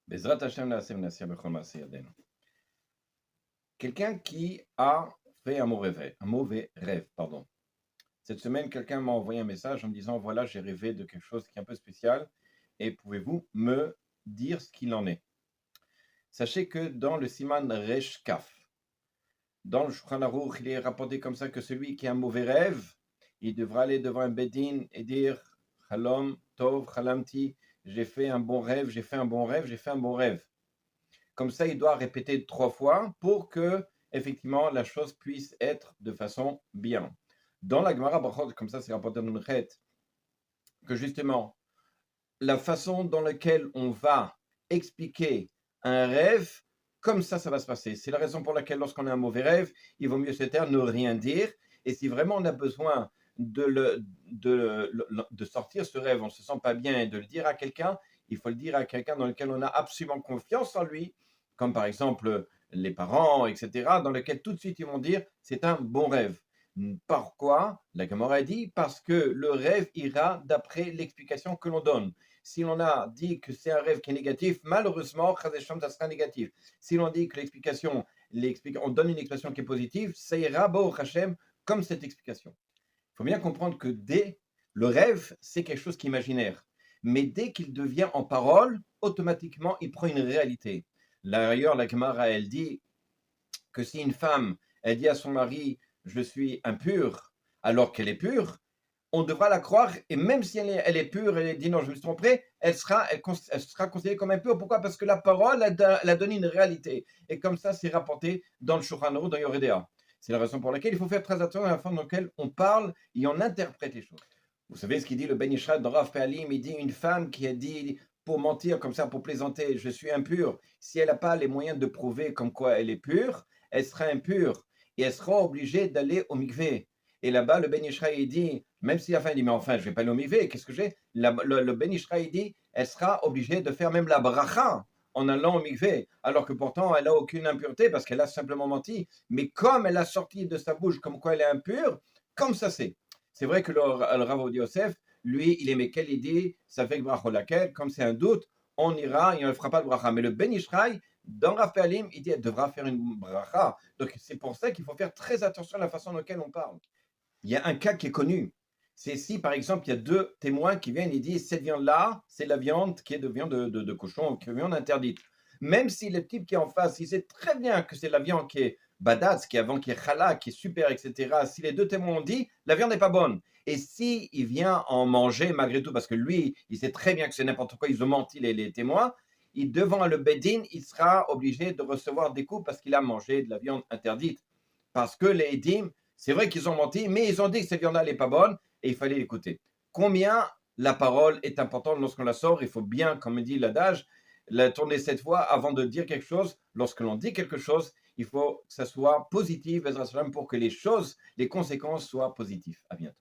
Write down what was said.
Bezrat Hashem Naaseh V'Nasia B'chol Maaseh Yadenu. Quelqu'un qui a fait un mauvais rêve, pardon. Cette semaine, quelqu'un m'a envoyé un message en me disant, voilà, j'ai rêvé de quelque chose qui est un peu spécial et pouvez-vous me dire ce qu'il en est? Sachez que dans le Siman Resh Kaf, dans le Shulchan Aruch, il est rapporté comme ça que celui qui a un mauvais rêve, il devra aller devant un Bedin et dire, Halom, Tov, Halamti, j'ai fait un bon rêve, j'ai fait un bon rêve, j'ai fait un bon rêve. Comme ça, il doit répéter 3 fois pour que, effectivement, la chose puisse être de façon bien. Dans la Gemara Brachot, comme ça, c'est rapporté dans le Chet, que justement, la façon dans laquelle on va expliquer un rêve, comme ça va se passer. C'est la raison pour laquelle, lorsqu'on a un mauvais rêve, il vaut mieux se taire, ne rien dire. Et si vraiment on a besoin de sortir ce rêve, on ne se sent pas bien et de le dire à quelqu'un, il faut le dire à quelqu'un dans lequel on a absolument confiance en lui, comme par exemple les parents, etc., dans lequel tout de suite ils vont dire c'est un bon rêve. Pourquoi? La Gemara dit parce que le rêve ira d'après l'explication que l'on donne. Si l'on a dit que c'est un rêve qui est négatif, malheureusement, ça sera négatif. Si l'on dit que on donne une explication qui est positive, ça ira, Baruch Hashem, comme cette explication. Il faut bien comprendre que le rêve, c'est quelque chose qui est imaginaire. Mais dès qu'il devient en parole, automatiquement, il prend une réalité. D'ailleurs, la Gemara, elle dit que si une femme, elle dit à son mari, je suis impure, alors qu'elle est pure, on devra la croire, et même si elle est pure, elle dit non, je me suis trompée, elle sera considérée comme impure. Pourquoi? Parce que la parole, elle a donné une réalité. Et comme ça, c'est rapporté dans le Shulchan Aruch, dans Yoredea. C'est la raison pour laquelle il faut faire très attention à la façon dans laquelle on parle et on interprète les choses. Vous savez ce qu'il dit le Ben Ishraï dans Rav Pe'alim? Il dit une femme qui a dit pour mentir comme ça, pour plaisanter, je suis impure, si elle n'a pas les moyens de prouver comme quoi elle est pure, elle sera impure et elle sera obligée d'aller au mikvé. Et là-bas, le Ben Ishraï dit, même si la femme dit, mais enfin, je ne vais pas aller au mikvé, qu'est-ce que j'ai? Le Ben Ishraï dit, elle sera obligée de faire même la bracha en allant au mikvé, alors que pourtant elle n'a aucune impureté parce qu'elle a simplement menti. Mais comme elle a sorti de sa bouche comme quoi elle est impure, comme ça c'est. C'est vrai que le Rav Ovadia Yosef, lui, il aimait quelle idée, ça fait que bracha laquelle, comme c'est un doute, on ira et on ne fera pas de bracha. Mais le Ben Ishraï, dans Rav Pe'alim, il dit elle devra faire une bracha. Donc c'est pour ça qu'il faut faire très attention à la façon dont on parle. Il y a un cas qui est connu. C'est si, par exemple, il y a deux témoins qui viennent et disent cette viande-là, c'est la viande qui est de viande de cochon, qui est viande interdite. Même si le type qui est en face, il sait très bien que c'est la viande qui est badatz, qui est chala, qui est super, etc. Si les deux témoins ont dit, la viande n'est pas bonne. Et si il vient en manger malgré tout, parce que lui, il sait très bien que c'est n'importe quoi, ils ont menti les témoins, devant le bedin, il sera obligé de recevoir des coups parce qu'il a mangé de la viande interdite. Parce que les edim, c'est vrai qu'ils ont menti, mais ils ont dit que cette viande-là n'est pas bonne et il fallait l'écouter. Combien la parole est importante lorsqu'on la sort? Il faut bien, comme dit l'adage, la tourner 7 fois avant de dire quelque chose. Lorsque l'on dit quelque chose, il faut que ça soit positif pour que les choses, les conséquences soient positives. À bientôt.